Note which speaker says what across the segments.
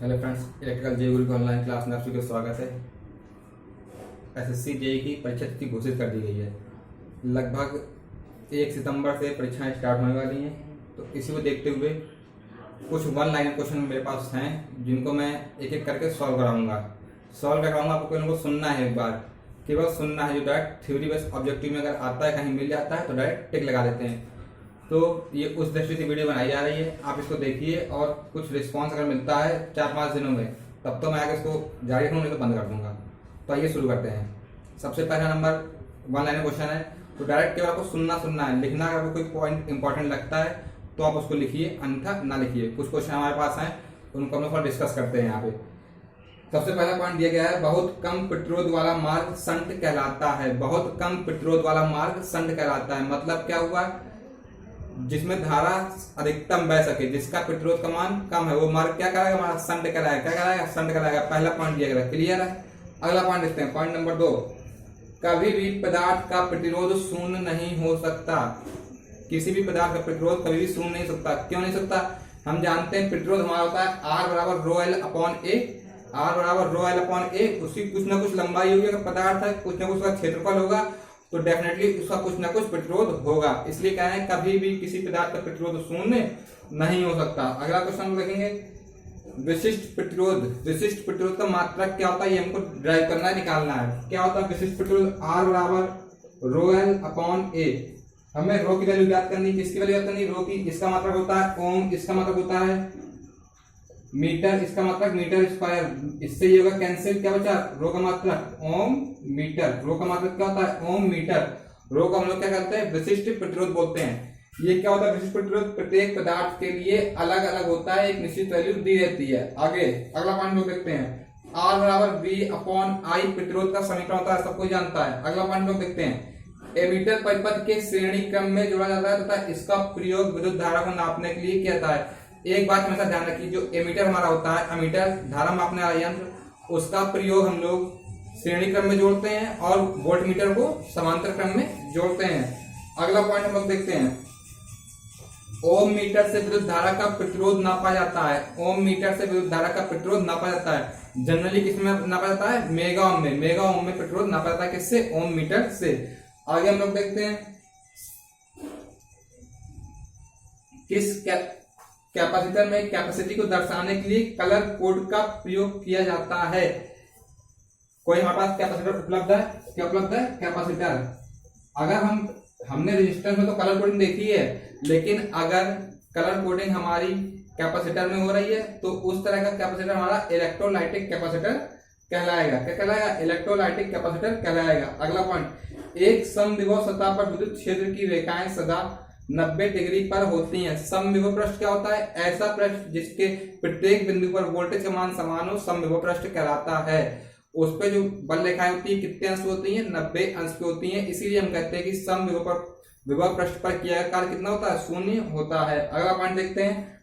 Speaker 1: Hello friends, electrical जे गुरु की online class में आप सभी का स्वागत है। एसएससी जेई की परीक्षा तिथि घोषित कर दी गई है। लगभग 1 सितंबर से परीक्षाएं स्टार्ट होने वाली हैं। तो इसी को देखते हुए कुछ वन लाइन क्वेश्चन मेरे पास हैं जिनको मैं एक एक करके सॉल्व कराऊंगा। आपको इनको सुनना है, एक बार केवल सुनना है। जो डायरेक्ट थ्योरी बेस्ड ऑब्जेक्टिव में अगर आता है, कहीं मिल जाता है तो डायरेक्ट टिक लगा देते हैं। तो ये उस दृष्टि से वीडियो बनाई जा रही है, आप इसको देखिए और कुछ रिस्पांस अगर मिलता है 4-5 दिनों में तब तो मैं आगे इसको जारी रखूंगा, नहीं तो बंद कर दूंगा। तो आइए शुरू करते हैं। सबसे पहला नंबर वन लाइन क्वेश्चन है, तो डायरेक्ट केवल आपको सुनना है, लिखना अगर आपको कोई पॉइंट इंपॉर्टेंट लगता है तो आप उसको लिखिए, अन्यथा ना लिखिए। कुछ क्वेश्चन हमारे पास हैं, उनको हम लोग डिस्कस करते हैं यहाँ पे। सबसे पहला पॉइंट दिया गया है, बहुत कम प्रतिरोध वाला मार्ग संट कहलाता है। बहुत कम प्रतिरोध वाला मार्ग संट कहलाता है, मतलब क्या हुआ, जिसमें धारा अधिकतम बह सके, जिसका प्रतिरोध का मान कम है, वो मार्ग क्या कराएगा, हमारा संट कराएगा। क्या कराएगा? संट कराएगा। पहला पॉइंट दिया गया, क्लियर है। अगला पॉइंट देखते हैं, पॉइंट नंबर 2, कभी भी पदार्थ का प्रतिरोध शून्य नहीं हो सकता। किसी भी पदार्थ का प्रतिरोध कभी भी शून्य नहीं हो सकता। क्यों नहीं सकता? हम जानते हैं प्रतिरोध हमारा होता है R बराबर रो एल अपॉन ए। R बराबर रो एल अपॉन ए, उसकी कुछ ना कुछ लंबाई होगी। अगर पदार्थ है, कुछ ना कुछ उसका क्षेत्रफल होगा, तो डेफिनेटली उसका कुछ ना कुछ प्रतिरोध होगा। इसलिए कह रहे हैं कभी भी किसी पदार्थ का प्रतिरोध शून्य नहीं हो सकता। अगला क्वेश्चन देखेंगे, विशिष्ट प्रतिरोध। विशिष्ट प्रतिरोध का मात्रा क्या होता है, ये हमको ड्राइव करना है, निकालना है। क्या होता है विशिष्ट प्रतिरोध? R बराबर रो एल अपॉन ए। हमें रो की वैल्यू ज्ञात करनी, किसकी वैल्यू ज्ञात करनी? रो की। इसका मतलब होता है ओम, इसका मतलब होता है मीटर, इसका मतलब मीटर स्क्वायर। इससे ये होगा कैंसिल, क्या बचा? रो का मतलब ओम मीटर। रो का मतलब क्या होता है? ओम मीटर। रो का हम लोग क्या करते हैं? विशिष्ट प्रतिरोध बोलते हैं। ये क्या होता है विशिष्ट प्रतिरोध? प्रत्येक पदार्थ के लिए अलग अलग होता है, एक निश्चित वैल्यू दी रहती है। आगे अगला पॉइंट लोग देखते हैं, R बराबर V अपॉन आई प्रतिरोध का समीकरण होता है, सब कोई जानता है। अगला पॉइंट लोग देखते हैं, एमीटर परिपथ के श्रेणी क्रम में जोड़ा जाता है तथा इसका प्रयोग विद्युत धारा को नापने के लिए किया जाता है। एक बात हमेशा ध्यान रखिए, जो एमीटर हमारा होता है, एमीटर धारा मापने वाला यंत्र, उसका प्रयोग हम लोग श्रेणी क्रम में जोड़ते हैं और वोल्ट मीटर को समांतर क्रम में जोड़ते हैं। अगला पॉइंट हम लोग देखते हैं, ओम मीटर से विद्युत धारा का प्रतिरोध नापा जाता है। ओम मीटर से विद्युत धारा का प्रतिरोध नापा जाता है। जनरली किसमें नापा जाता है? मेगा ओम में। मेगा ओम में प्रतिरोध नापा जाता है, किससे? ओम मीटर से। आगे हम लोग देखते हैं, किस कैपेसिटर में कैपेसिटी को दर्शाने के लिए कलर कोड का प्रयोग किया जाता है। कोई हमारे पास कैपेसिटर उपलब्ध है? क्या उपलब्ध है? कैपेसिटर। अगर हमने रेजिस्टेंस में तो कलर कोडिंग देखी है, लेकिन अगर कलर कोडिंग हमारी कैपेसिटर में हो रही है तो उस तरह का कैपेसिटर हमारा इलेक्ट्रोलाइटिक कैपेसिटर कहलाएगा। क्या कहलाएगा? इलेक्ट्रोलाइटिक कैपेसिटर कहलाएगा। अगला पॉइंट, एक समविभव सतह पर विद्युत क्षेत्र की रेखाएं सदा 90 डिग्री पर होती हैं। समविभव पृष्ठ क्या होता है? ऐसा पृष्ठ जिसके प्रत्येक बिंदु पर वोल्टेज का मान समान हो, समविभव पृष्ठ कहलाता है। उस पे जो बल रेखाएं होती है कितने अंश होती हैं? 90 अंश की होती हैं। इसीलिए हम कहते हैं कि समविभव पृष्ठ पर किया गया कार्य कितना होता है? शून्य होता है। अगला पॉइंट देखते हैं,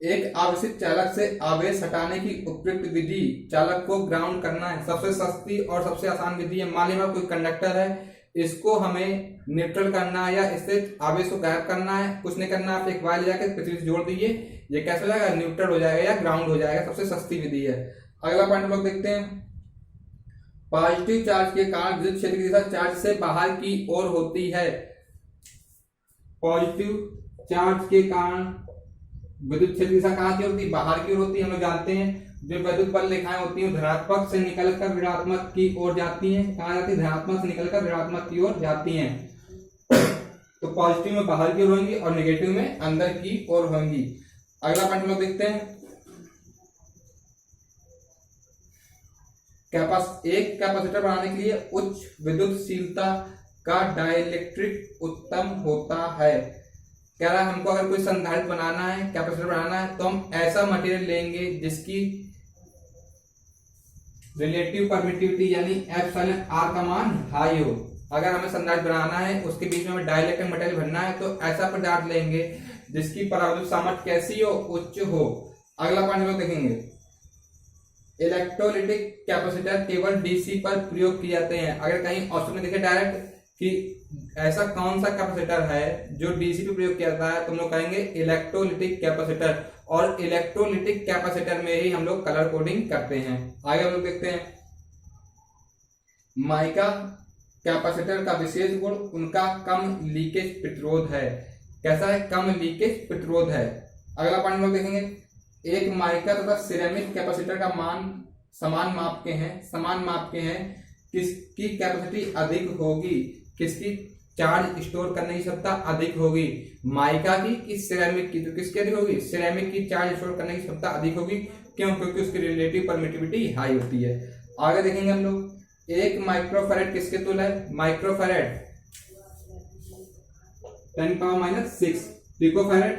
Speaker 1: एक आवेशित चालक से आवेश हटाने की उपयुक्त विधि चालक को ग्राउंड करना है। सबसे सस्ती और सबसे आसान विधि है। मान लीजिए कोई कंडक्टर है, इसको हमें न्यूट्रल करना है या इससे आवेश को गायब करना है, कुछ नहीं करना, आप एक वायर जाकर पृथ्वी से जोड़ दीजिए, ये कैसे हो जाएगा? न्यूट्रल हो जाएगा या ग्राउंड हो जाएगा। सबसे सस्ती विधि है। अगला पॉइंट हम लोग देखते हैं, पॉजिटिव चार्ज के कारण विद्युत क्षेत्र की दिशा चार्ज से बाहर की ओर होती है। पॉजिटिव चार्ज के कारण विद्युत क्षेत्र की दिशा कहां की होती है? बाहर की ओर होती है। हम लोग जानते हैं जो विद्युत बल रेखाएं होती हैं धनात्मक से निकलकर ऋणात्मक की ओर जाती हैं। कहां जाती है? धनात्मक से निकलकर ऋणात्मक की ओर जाती हैं। तो पॉजिटिव में बाहर की ओर होंगी और नेगेटिव में अंदर की ओर होंगी। अगला पॉइंट हम लोग देखते हैं, एक कैपेसिटर बनाने के लिए उच्च विद्युतशीलता का डाइलेक्ट्रिक उत्तम होता है। कह रहा है हमको अगर कोई संधारित्र बनाना है, कैपेसिटर बनाना है, तो हम ऐसा मटेरियल लेंगे जिसकी रिलेटिव परमिटिविटी यानी एप्सिलॉन आर का मान हाई हो। अगर हमें संधारित्र बनाना है, उसके बीच में हमें डाइलेक्ट्रिक मटेरियल भरना है, तो ऐसा पदार्थ लेंगे जिसकी परावैद्युत सामर्थ्य कैसी हो? उच्च हो। अगला पॉइंट हम लोग देखेंगे, इलेक्ट्रोलाइटिक कैपेसिटर केवल डीसी पर प्रयोग किए जाते हैं। अगर कहीं ऑप्शन में देखे डायरेक्ट कि ऐसा कौन सा कैपेसिटर है जो डीसी पे प्रयोग किया जाता है, तो हम लोग कहेंगे इलेक्ट्रोलिटिक कैपेसिटर। और इलेक्ट्रोलिटिक कैपेसिटर में ही हम लोग कलर कोडिंग करते हैं। आगे हम लोग देखते हैं माइका कैपेसिटर का विशेष गुण उनका कम लीकेज प्रतिरोध है। कैसा है? कम लीकेज प्रतिरोध है। अगला पॉइंट हम लोग देखेंगे, एक माइका तथा सिरेमिक कैपेसिटर का मान समान माप के हैं, किसकी कैपेसिटी अधिक होगी, किसकी चार्ज स्टोर करने की क्षमता अधिक होगी, माइका की कि सिरेमिक की? तो किसकी अधिक होगी? सिरेमिक की चार्ज स्टोर करने की क्षमता अधिक होगी। क्यों? क्योंकि उसकी रिलेटिव परमिटिविटी हाई होती है। आगे देखेंगे हम लोग, एक माइक्रोफैरेड किसके तुल्य है? Microfarad 10⁻⁻⁶, picofarad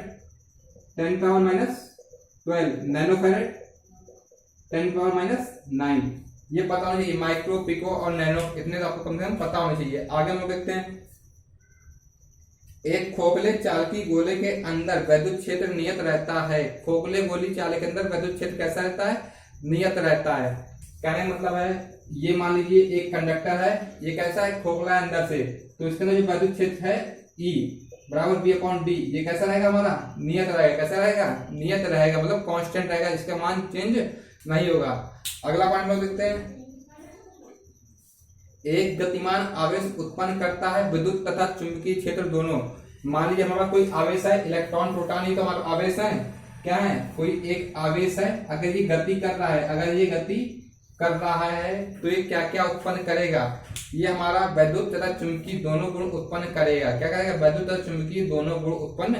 Speaker 1: 10⁻⁻12, नैनोफैरेड 10⁻⁹। ये पता होना चाहिए, माइक्रो, पिको और नैनो, इतने तो आपको कम से कम पता होने चाहिए। आगे हम लोग देखते हैं, एक खोखले चालकी गोले के अंदर वैद्युत क्षेत्र नियत रहता है। खोखले गोली चाले के अंदर वैद्युत क्षेत्र कैसा रहता है? नियत रहता है। कहने का मतलब है, ये मान लीजिए एक कंडक्टर है, ये कैसा है? खोखला है अंदर से, तो इसके अंदर जो वैद्युत क्षेत्र है E बराबर V/D, ये कैसा रहेगा? हमारा नियत रहेगा। कैसा रहेगा? नियत रहेगा, मतलब कांस्टेंट रहेगा, इसका मान चेंज नहीं होगा। अगला पॉइंट लोग देखते हैं, एक गतिमान आवेश उत्पन्न करता है विद्युत तथा चुंबकीय क्षेत्र दोनों। मान लीजिए हमारा कोई आवेश है, इलेक्ट्रॉन प्रोटॉन, ही तो हमारा आवेश है। क्या है? कोई एक आवेश है, अगर ये गति कर रहा है, तो ये क्या क्या उत्पन्न करेगा? ये हमारा वैद्युत तथा चुंबकीय दोनों गुण उत्पन्न करेगा। क्या करेगा? वैद्युत तथा चुंबकीय दोनों गुण उत्पन्न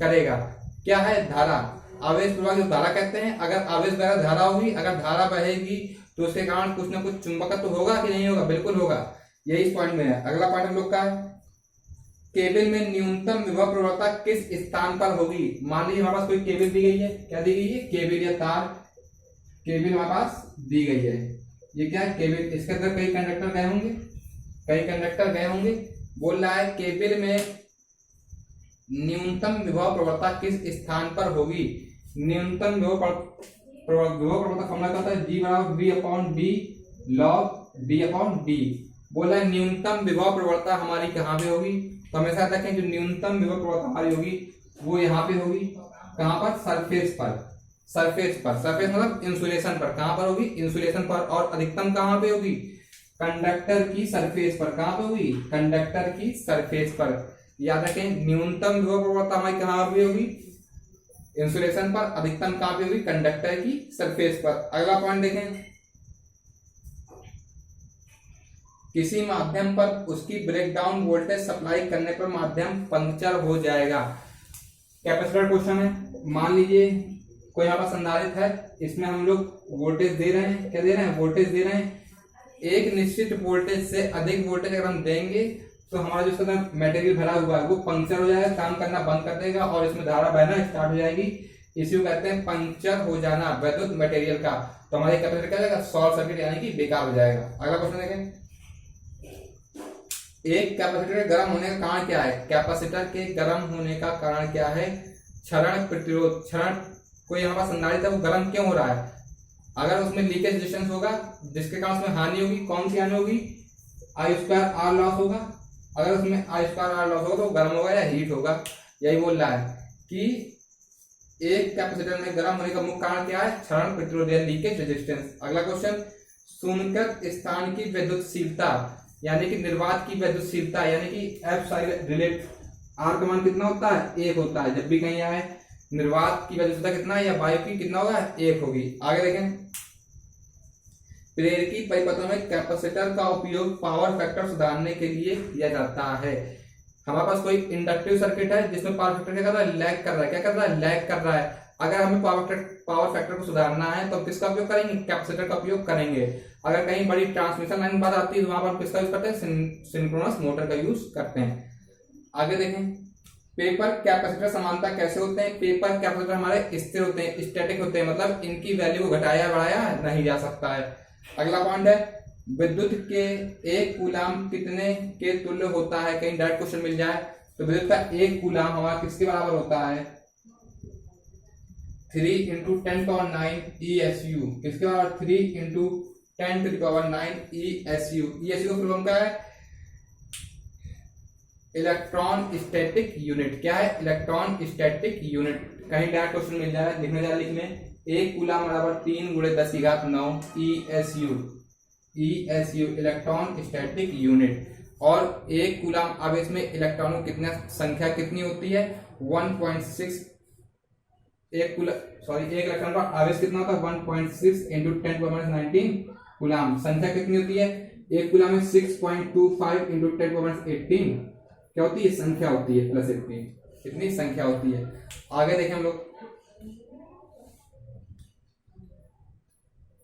Speaker 1: करेगा। क्या है? धारा, आवेश प्रवाह जो धारा कहते हैं। अगर आवेश द्वारा धारा होगी, अगर धारा बहेगी तो उसके कारण कुछ ना कुछ चुंबकत्व तो होगा कि नहीं होगा? बिल्कुल होगा। यही इस पॉइंट में है। अगला पॉइंट हम लोग का है, केबल में न्यूनतम विभव प्रवणता किस स्थान पर होगी? मान लीजिए हमारे पास कोई केबल दी गई है। क्या दी गई है? केबल या तार, केबल हमारे पास दी गई है। ये क्या है? केबल। इसके अंदर कई कंडक्टर गए होंगे। बोल रहा है केबल में न्यूनतम विभव प्रवणता किस स्थान पर होगी? न्यूनतम विभव प्रवणता फॉर्मूला क्या होता है? G बराबर V/D log D/D। बोला है न्यूनतम विभव प्रवणता हमारी कहाँ पे होगी? तो हमेशा रखें, जो न्यूनतम विभव प्रवणता हमारी होगी वो यहाँ पे होगी। कहाँ पर? सरफेस मतलब इंसुलेशन पर। कहाँ पर होगी? इंसुलेशन पर। और अधिकतम कहाँ पे होगी? कंडक्टर की सरफेस पर। कहाँ पे होगी? कंडक्टर की सरफेस पर। याद रखें, न्यूनतम विभव प्रवणता हमारी कहाँ पे होगी? इंसुलेशन पर। अधिकतम कहाँ पे होगी? कंडक्टर की सरफेस पर। अगला पॉइंट देखें, किसी माध्यम पर उसकी ब्रेकडाउन वोल्टेज सप्लाई करने पर माध्यम पंक्चर हो जाएगा। कैपेसिटर क्वेश्चन है। मान लीजिए कोई हमारा संधारित्र है, इसमें हम लोग वोल्टेज दे रहे हैं। क्या दे रहे हैं? वोल्टेज दे रहे हैं। एक निश्चित वोल्टेज से अधिक वोल्टेज अगर हम देंगे तो हमारा जो इसका मटेरियल भरा हुआ है वो पंक्चर हो जाएगा, काम करना बंद कर देगा और इसमें धारा बहना स्टार्ट हो जाएगी। इसी को कहते हैं पंक्चर हो जाना वैद्युत मटेरियल का। तो हमारे कैपेसिटर क्या जाएगा? शॉर्ट सर्किट यानी कि बेकार हो जाएगा। अगला क्वेश्चन देखें, एक कैपेसिटर गर्म होने का कारण क्या है? कैपेसिटर के गर्म होने का कारण क्या है? क्षरण प्रतिरोध। क्षरण, कोई हमारा संधारित्र है वो गर्म क्यों हो रहा है? अगर उसमें लीकेज रेजिस्टेंस होगा जिसके कारण उसमें हानि होगी। कौन सी हानि होगी? I² लॉस होगा। अगर उसमें I² लॉस होगा तो गर्म होगा या हीट होगा। यही बोल रहा है कि एक कैपेसिटर में गर्म होने का मुख्य कारण क्या है? क्षरण प्रतिरोध या लीकेज रेजिस्टेंस। अगला क्वेश्चन, शून्यकृत स्थान की विद्युतशीलता यानी कि निर्वात की विद्युतशीलता यानी कि F रिलेट R का मान कितना होता है? 1 होता है। जब भी कहीं आए निर्वात की विद्युतशीलता कितना है या वायु की कितना होगा? 1 होगी। आगे देखें, प्रेरकी परिपथों में कैपेसिटर का उपयोग पावर फैक्टर सुधारने के लिए किया जाता है। हमारे पास कोई इंडक्टिव सर्किट है जिसमें पावर फैक्टर क्या कर रहा है? लैग कर रहा है। क्या कर रहा है? लैग कर रहा है। अगर हमें पावर फैक्टर को सुधारना है तो किसका उपयोग करेंगे? कैपेसिटर का उपयोग करेंगे। अगर कहीं बड़ी ट्रांसमिशन लाइन बात आती है तो वहां पर किसका यूज करते हैं? सिंक्रोनस मोटर का यूज करते हैं। आगे देखें, पेपर कैपेसिटर समानता कैसे होते हैं? पेपर कैपेसिटर हमारे स्थिर होते हैं, स्टैटिक होते हैं, मतलब इनकी वैल्यू को घटाया बढ़ाया नहीं जा सकता है। अगला पॉइंट है, विद्युत के 1 कूलाम कितने के तुल्य होता है? कहीं डायरेक्ट क्वेश्चन मिल जाए तो विद्युत का 1 कूलाम हमारा किसके बराबर होता है? 3 × 10⁹ ESU। किसके बराबर? 3 × 10⁹ ESU। ESU का फुल फॉर्म क्या है? इलेक्ट्रॉन स्टैटिक यूनिट क्या है? Electron static unit. कहीं डायरेक्ट क्वेश्चन मिल जाएगा, लिखने जा लिखने 1 कूलम बराबर 3 × 10⁹ ESU। ESU electron static unit. और 1 कूलम आवेश में इलेक्ट्रॉनों की संख्या कितनी होती है? 1.6। एक इलेक्ट्रॉन का आवेश कितना होता है? 1.6 × 10⁻19 कूलम। संख्या कितनी होती है? एक कूलम में 6.25 × 10⁻18 क्या होती है? संख्या होती है प्लस 18। कितनी संख्या होती है? आगे देखें हम लोग।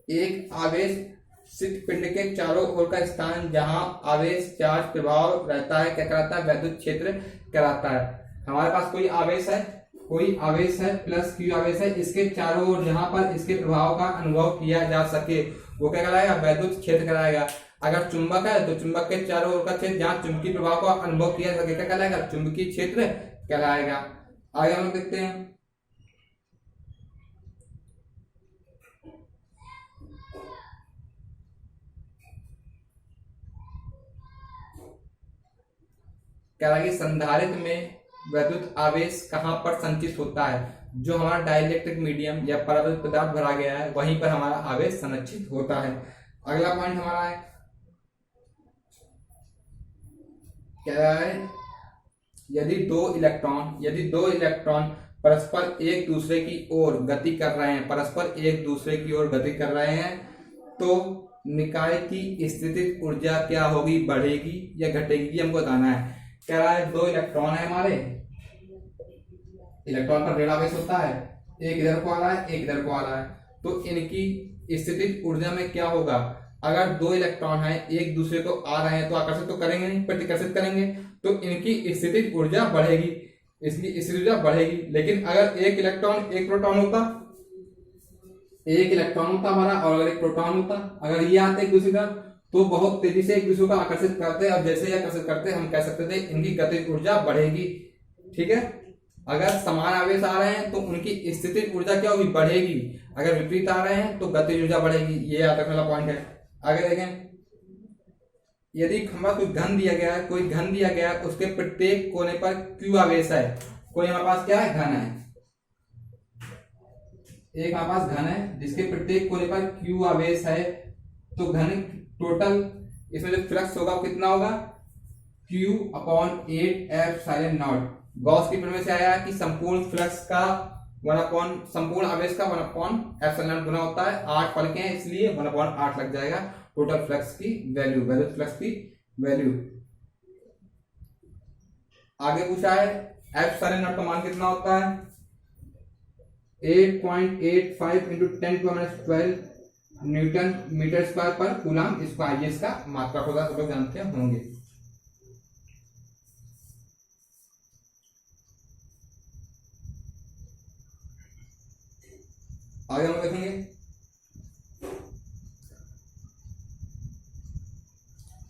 Speaker 1: एक आवेशित पिंड के चारों ओर का स्थान जहां आवेश चार्ज प्रभाव रहता है क्या कहलाता है? वैद्युत क्षेत्र कहलाता है। हमारे पास कोई आवेश है प्लस Q आवेश है, इसके चारों ओर जहां पर इसके प्रभाव का अनुभव किया जा सके वो क्या कहलाएगा? वैद्युत क्षेत्र कहलाएगा। अगर चुंबक है तो चुंबक के चारों ओर का क्षेत्र जहां चुंबकीय प्रभाव का अनुभव किया जा सके क्या कहलाएगा? चुंबकीय क्षेत्र कहलाएगा। आगे हम देखते हैं। कहलाएगी संधारित्र में वैद्युत आवेश कहां पर संचित होता है? जो हमारा डाइलेक्ट्रिक मीडियम या परावैद्युत पदार्थ भरा गया है वहीं पर हमारा आवेश संचित होता है। अगला पॉइंट हमारा है क्या है? यदि दो इलेक्ट्रॉन परस्पर एक दूसरे की ओर गति कर रहे हैं तो निकाय की स्थितिज ऊर्जा क्या होगी? बढ़ेगी या घटेगी? हमको बताना है। कह रहा है 2 इलेक्ट्रॉन है हमारे, इलेक्ट्रॉन पर ऋण आवेश होता है, एक इधर को आ रहा है एक इधर को आ रहा है, तो इनकी स्थितिज ऊर्जा में क्या होगा? अगर 2 इलेक्ट्रॉन है एक दूसरे को आ रहे हैं तो आकर्षित तो करेंगे नहीं, प्रतिकर्षित करेंगे, तो इनकी स्थितिज ऊर्जा बढ़ेगी, इसकी स्थितिज ऊर्जा बढ़ेगी। लेकिन अगर एक इलेक्ट्रॉन एक प्रोटॉन होता हमारा और अगर एक प्रोटॉन होता, अगर ये आते एक दूसरे का तो बहुत तेजी से एक दूसरे को आकर्षित करते और जैसे ही आकर्षित करते हम कह सकते थे इनकी गतिज ऊर्जा बढ़ेगी। ठीक है, अगर समान आवेश आ रहे हैं तो उनकी स्थितिज ऊर्जा क्या होगी? बढ़ेगी। अगर विपरीत आ रहे हैं तो गतिज ऊर्जा बढ़ेगी। ये याद रखने वाला पॉइंट है। आगे देखें। यदि हमारा कोई घन दिया गया है उसके प्रत्येक कोने पर Q आवेश है। कोई हमारे पास क्या है? घन है। एक हमारे पास घन है जिसके प्रत्येक कोने पर Q आवेश है, तो घन टोटल इसमें जो फ्लक्स होगा वो कितना होगा? Q/8F∁0। गॉस के प्रमेय से आया कि संपूर्ण फ्लक्स का संपूर्ण आवेश का 1/ε गुना होता है। 8 फलके हैं इसलिए 1/8 लग जाएगा टोटल फ्लक्स की वैल्यू, वैल्यू फ्लक्स की वैल्यू। आगे पूछा है F∁0 का मान कितना होता है? 8.85 × 10⁻12 न्यूटन मीटर स्क्वायर पर कूलम स्क्वायर। ये इसका मात्रा होगा, सब लोग जानते होंगे। आगे हम देखेंगे।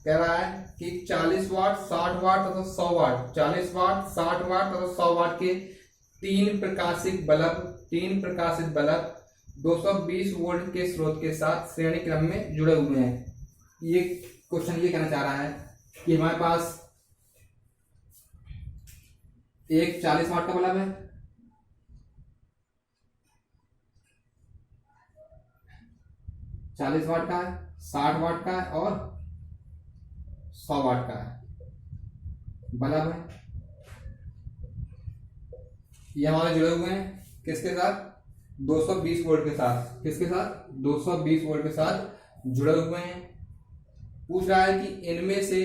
Speaker 1: कह रहा है कि 40 वाट, 60 वाट तथा 100 वाट, 40 वाट, 60 वाट तथा 100 वाट के तीन प्रकाशित बल्ब 220 वोल्ट के स्रोत के साथ श्रेणी क्रम में जुड़े हुए हैं। ये क्वेश्चन ये कहना चाह रहा है कि हमारे पास एक 40 वाट का बल्ब है, चालीस वाट का है, 60 वाट का है और 100 वाट का है बल्ब है। ये हमारे जुड़े हुए हैं किसके साथ? 220 वोल्ट के साथ। किसके साथ? 220 वोल्ट के साथ जुड़े हुए हैं। पूछ रहा है कि इनमें से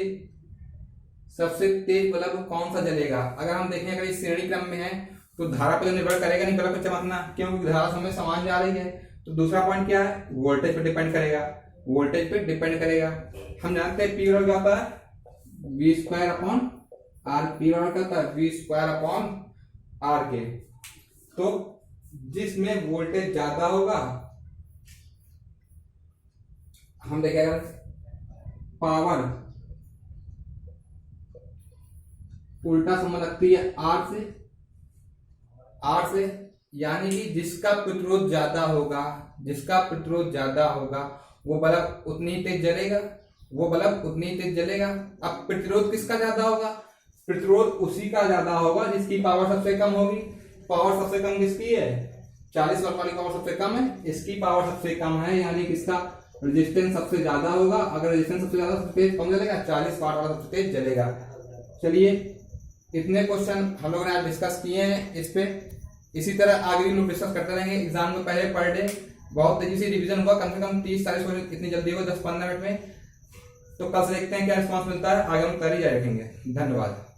Speaker 1: सबसे तेज बल्ब कौन सा जलेगा। अगर हम देखें अगर इस श्रेणी क्रम में है तो धारा पर निर्भर करेगा नहीं बल्ब का चमकना, क्योंकि धारा समय समान जा रही है। तो दूसरा पॉइंट क्या है? वोल्टेज पे डिपेंड करेगा, वोल्टेज पे डिपेंड करेगा। हम जानते हैं P बराबर क्या होता है? V²/R। P बराबर क्या होता है? V²/R के। तो जिसमें वोल्टेज ज्यादा होगा, हम देखेगा पावर उल्टा संबंध रखती है R से, यानी कि जिसका प्रतिरोध ज्यादा होगा वो बल्ब उतनी तेज जलेगा। अब प्रतिरोध किसका ज्यादा होगा? प्रतिरोध उसी का ज्यादा होगा जिसकी पावर सबसे कम होगी। पावर सबसे कम किसकी है? 40 वाट वाली पावर सबसे कम है, इसकी पावर सबसे कम है, यानी कि इसका रेजिस्टेंस सबसे ज्यादा होगा। अगर रेजिस्टेंस सबसे ज्यादा सबसे तेज कौन जलेगा? 40 वाट वाला सबसे तेज जलेगा। चलिए इतने क्वेश्चन हम लोगों ने आज डिस्कस किए हैं इस पे। इसी तरह आगे भी लोग डिस्कस करते रहेंगे। एग्जाम में पहले पर डे बहुत तेजी से रिवीजन होगा, कम से कम 30-40 क्वेश्चन इतनी जल्दी होगा 10-15 मिनट में। तो कल से देखते हैं क्या रिस्पॉन्स मिलता है, आगे हम तैयारी जारी रखेंगे। धन्यवाद।